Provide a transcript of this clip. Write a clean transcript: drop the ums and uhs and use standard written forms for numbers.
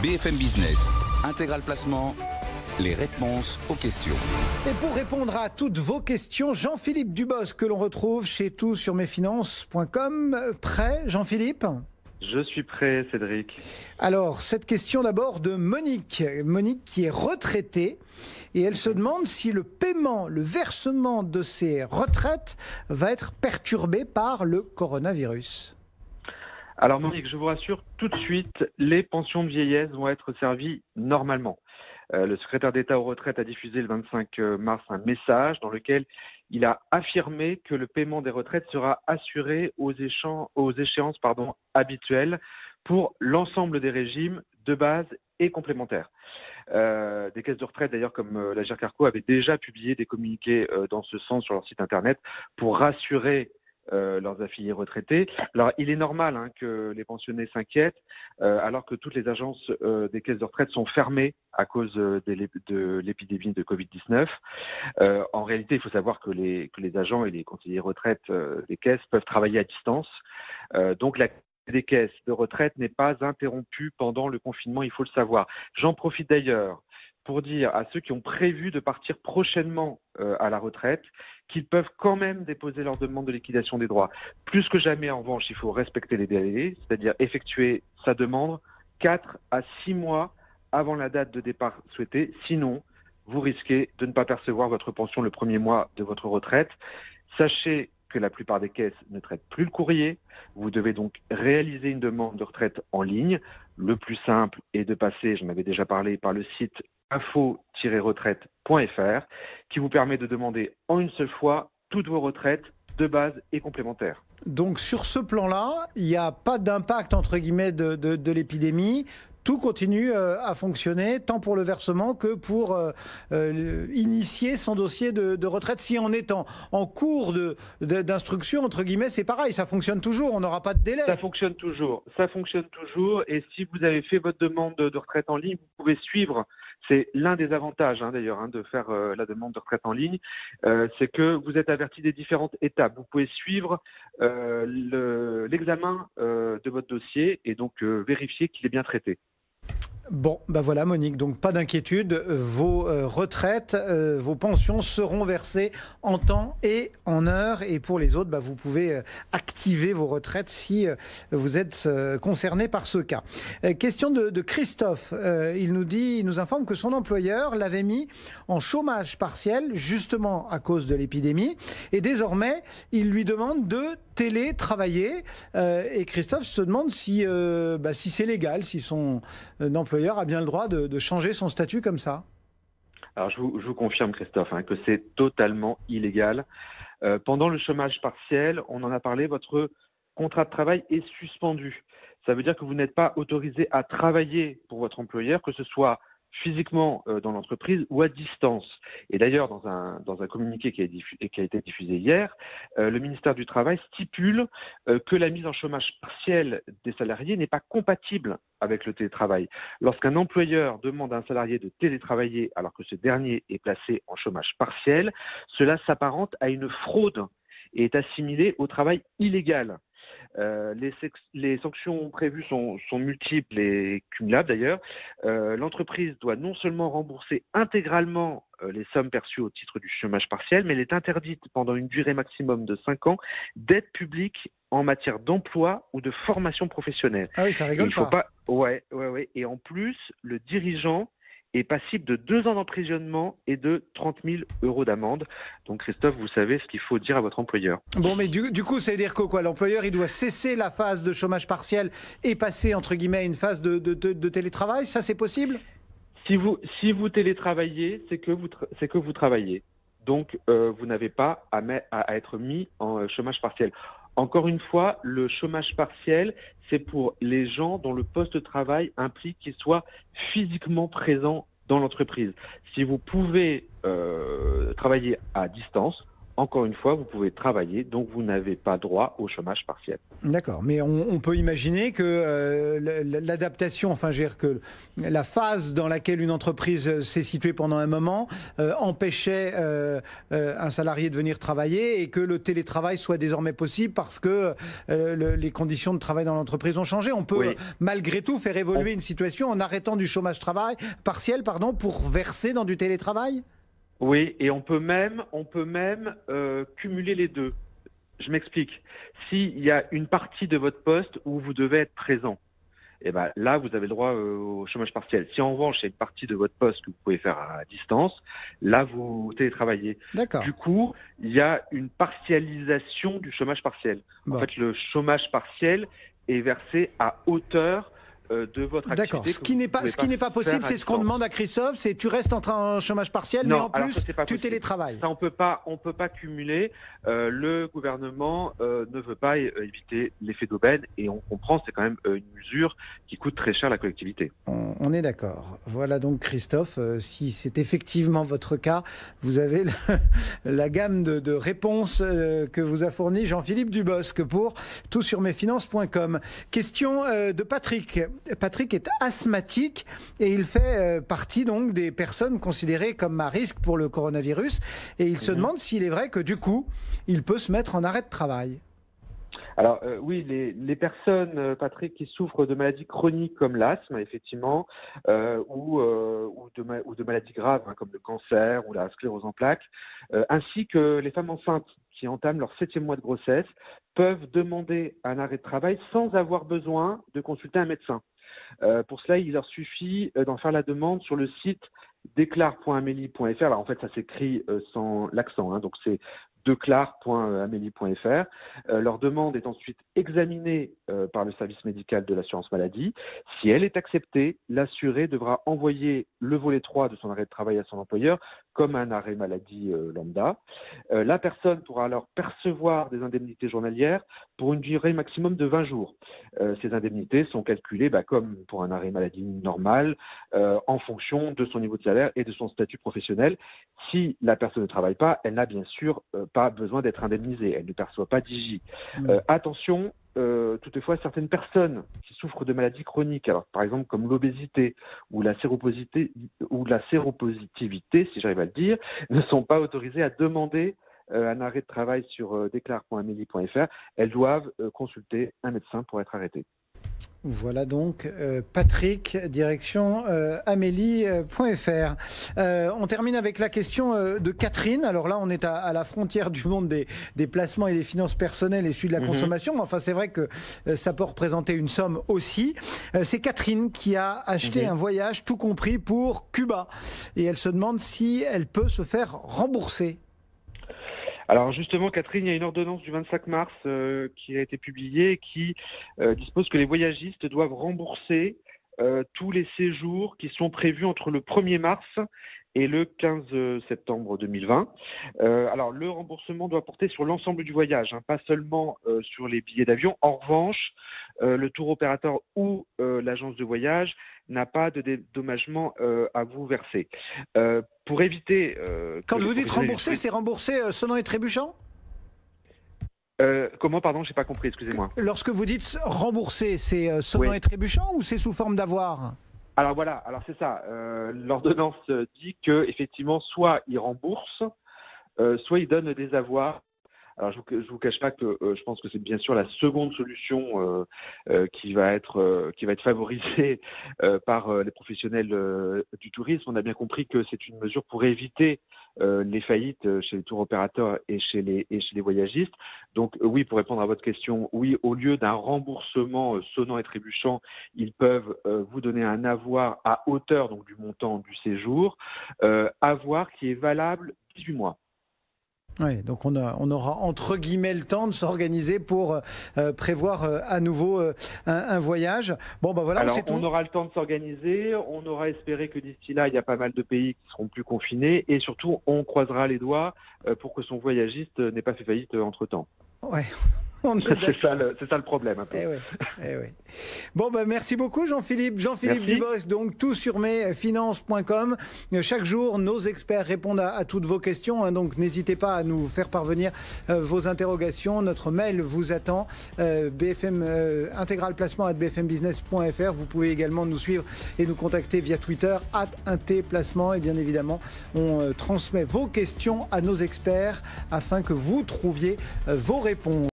BFM Business, Intégral Placement, les réponses aux questions. Et pour répondre à toutes vos questions, Jean-Philippe Dubos, que l'on retrouve chez toutsurmesfinances.com. Prêt, Jean-Philippe ? Je suis prêt, Cédric. Alors, cette question d'abord de Monique. Monique qui est retraitée et elle se demande si le paiement, le versement de ses retraites va être perturbé par le coronavirus. Alors Monique, je vous rassure tout de suite, les pensions de vieillesse vont être servies normalement. Le secrétaire d'État aux retraites a diffusé le 25 mars un message dans lequel il a affirmé que le paiement des retraites sera assuré aux échéances habituelles pour l'ensemble des régimes de base et complémentaires. Des caisses de retraite, d'ailleurs, comme la GERCARCO, avaient déjà publié des communiqués dans ce sens sur leur site internet pour rassurer leurs affiliés retraités. Alors, il est normal que les pensionnés s'inquiètent, alors que toutes les agences des caisses de retraite sont fermées à cause de l'épidémie de Covid-19. En réalité, il faut savoir que les agents et les conseillers retraite des caisses peuvent travailler à distance. Donc, la des caisses de retraite n'est pas interrompue pendant le confinement, il faut le savoir. J'en profite d'ailleurs pour dire à ceux qui ont prévu de partir prochainement à la retraite qu'ils peuvent quand même déposer leur demande de liquidation des droits. Plus que jamais, en revanche, il faut respecter les délais, c'est-à-dire effectuer sa demande 4 à 6 mois avant la date de départ souhaitée. Sinon, vous risquez de ne pas percevoir votre pension le premier mois de votre retraite. Sachez que la plupart des caisses ne traitent plus le courrier. Vous devez donc réaliser une demande de retraite en ligne. Le plus simple est de passer, j'en avais déjà parlé, par le site info-retraite.fr qui vous permet de demander en une seule fois toutes vos retraites de base et complémentaires. Donc sur ce plan-là, il n'y a pas d'impact entre guillemets de l'épidémie. Tout continue à fonctionner, tant pour le versement que pour initier son dossier de retraite. Si on est en cours d'instruction, entre guillemets, c'est pareil, ça fonctionne toujours, on n'aura pas de délai. Ça fonctionne toujours, et si vous avez fait votre demande de retraite en ligne, vous pouvez suivre. C'est l'un des avantages d'ailleurs de faire la demande de retraite en ligne, c'est que vous êtes averti des différentes étapes. Vous pouvez suivre l'examen de votre dossier et donc vérifier qu'il est bien traité. Bon, ben voilà Monique, donc pas d'inquiétude, vos retraites, vos pensions seront versées en temps et en heure. Et pour les autres, vous pouvez activer vos retraites si vous êtes concerné par ce cas. Question de Christophe, il nous informe que son employeur l'avait mis en chômage partiel justement à cause de l'épidémie. Et désormais, il lui demande de télétravailler. Et Christophe se demande si c'est légal, si son employeur a bien le droit de changer son statut comme ça. Alors je vous confirme Christophe que c'est totalement illégal. Pendant le chômage partiel, on en a parlé, votre contrat de travail est suspendu. Ça veut dire que vous n'êtes pas autorisé à travailler pour votre employeur, que ce soit physiquement dans l'entreprise ou à distance. Et d'ailleurs, dans un communiqué qui a été diffusé hier, le ministère du Travail stipule que la mise en chômage partiel des salariés n'est pas compatible avec le télétravail. Lorsqu'un employeur demande à un salarié de télétravailler alors que ce dernier est placé en chômage partiel, cela s'apparente à une fraude et est assimilé au travail illégal. Les sanctions prévues sont multiples et cumulables d'ailleurs. L'entreprise doit non seulement rembourser intégralement les sommes perçues au titre du chômage partiel, mais elle est interdite pendant une durée maximum de 5 ans d'aide publique en matière d'emploi ou de formation professionnelle. Ah oui, ça rigole pas. Ouais. Et en plus, le dirigeant est passible de 2 ans d'emprisonnement et de 30 000 € d'amende. Donc Christophe, vous savez ce qu'il faut dire à votre employeur. Bon, mais du coup, ça veut dire quoi l'employeur, il doit cesser la phase de chômage partiel et passer, entre guillemets, à une phase de télétravail. Ça, c'est possible ? Si vous télétravaillez, c'est que vous travaillez. Donc, vous n'avez pas à être mis en chômage partiel. Encore une fois, le chômage partiel, c'est pour les gens dont le poste de travail implique qu'ils soient physiquement présents dans l'entreprise. Si vous pouvez travailler à distance, encore une fois, vous pouvez travailler, donc vous n'avez pas droit au chômage partiel. D'accord, mais on peut imaginer que l'adaptation, enfin, je veux dire que la phase dans laquelle une entreprise s'est située pendant un moment empêchait un salarié de venir travailler et que le télétravail soit désormais possible parce que les conditions de travail dans l'entreprise ont changé. On peut malgré tout faire évoluer une situation en arrêtant du chômage partiel, pour verser dans du télétravail. Oui, et on peut même cumuler les deux. Je m'explique. S'il y a une partie de votre poste où vous devez être présent, et ben là, vous avez le droit au chômage partiel. Si en revanche, il y a une partie de votre poste que vous pouvez faire à distance, là, vous télétravaillez. D'accord. Du coup, il y a une partialisation du chômage partiel. Bon. En fait, le chômage partiel est versé à hauteur de votre activité. D'accord. Ce qui n'est pas possible, c'est ce qu'on demande à Christophe, c'est tu restes en chômage partiel, mais en plus tu télétravailles. Ça, on peut pas cumuler. Le gouvernement ne veut pas éviter l'effet d'aubaine et on comprend, c'est quand même une mesure qui coûte très cher à la collectivité. On est d'accord. Voilà donc Christophe, si c'est effectivement votre cas, vous avez la gamme de réponses que vous a fourni Jean-Philippe Dubosc pour toutsurmesfinances.com. Question de Patrick. Patrick est asthmatique et il fait partie donc des personnes considérées comme à risque pour le coronavirus et il se demande s'il est vrai que du coup il peut se mettre en arrêt de travail. Alors oui, les personnes, Patrick, qui souffrent de maladies chroniques comme l'asthme, effectivement, ou de maladies graves comme le cancer ou la sclérose en plaques, ainsi que les femmes enceintes qui entament leur 7e mois de grossesse, peuvent demander un arrêt de travail sans avoir besoin de consulter un médecin. Pour cela, il leur suffit d'en faire la demande sur le site déclare.amélie.fr. Alors en fait, ça s'écrit sans l'accent, donc c'est declare.amélie.fr. Leur demande est ensuite examinée par le service médical de l'assurance maladie. Si elle est acceptée, l'assuré devra envoyer le volet 3 de son arrêt de travail à son employeur comme un arrêt maladie lambda. La personne pourra alors percevoir des indemnités journalières pour une durée maximum de 20 jours. Ces indemnités sont calculées comme pour un arrêt maladie normal en fonction de son niveau de salaire et de son statut professionnel. Si la personne ne travaille pas, elle n'a bien sûr pas besoin d'être indemnisée. Elle ne perçoit pas d'IJ. Attention, toutefois, certaines personnes qui souffrent de maladies chroniques, alors par exemple comme l'obésité ou la séropositivité, si j'arrive à le dire, ne sont pas autorisées à demander un arrêt de travail sur déclare.amélie.fr. Elles doivent consulter un médecin pour être arrêtées. Voilà donc Patrick, direction amélie.fr. On termine avec la question de Catherine. Alors là, on est à la frontière du monde des placements et des finances personnelles et celui de la consommation. Mais enfin, c'est vrai que ça peut représenter une somme aussi. C'est Catherine qui a acheté un voyage tout compris pour Cuba. Et elle se demande si elle peut se faire rembourser. Alors justement, Catherine, il y a une ordonnance du 25 mars qui a été publiée et qui dispose que les voyagistes doivent rembourser tous les séjours qui sont prévus entre le 1er mars et le 15 septembre 2020. Alors le remboursement doit porter sur l'ensemble du voyage, pas seulement sur les billets d'avion. En revanche, le tour opérateur ou l'agence de voyage n'a pas de dédommagement à vous verser. Pour éviter... Quand vous dites rembourser, c'est rembourser sonnant et trébuchant ? Comment, pardon, j'ai pas compris, excusez-moi. Lorsque vous dites rembourser, c'est sonnant et trébuchant ou c'est sous forme d'avoir ? Alors voilà, alors c'est ça. L'ordonnance dit que effectivement, soit il rembourse, soit il donne des avoirs. Alors je vous cache pas que je pense que c'est bien sûr la seconde solution qui va être favorisée par les professionnels du tourisme. On a bien compris que c'est une mesure pour éviter les faillites chez les tour opérateurs et chez les voyagistes. Donc oui, pour répondre à votre question, oui, au lieu d'un remboursement sonnant et trébuchant, ils peuvent vous donner un avoir à hauteur donc du montant du séjour, avoir qui est valable 18 mois. Oui, donc on aura entre guillemets le temps de s'organiser pour prévoir à nouveau un voyage. Bon, ben voilà, alors, c'est tout. On aura le temps de s'organiser, on aura espéré que d'ici là, il y a pas mal de pays qui seront plus confinés et surtout, on croisera les doigts pour que son voyagiste n'ait pas fait faillite entre-temps. Ouais. C'est ça le problème un peu. Eh oui. Bon, merci beaucoup Jean-Philippe. Jean-Philippe Dubosc, donc toutsurmesfinances.com. Chaque jour, nos experts répondent à toutes vos questions. Donc n'hésitez pas à nous faire parvenir vos interrogations. Notre mail vous attend. BFM integralplacement@bfmbusiness.fr. Vous pouvez également nous suivre et nous contacter via Twitter @inteplacement. Et bien évidemment, on transmet vos questions à nos experts afin que vous trouviez vos réponses.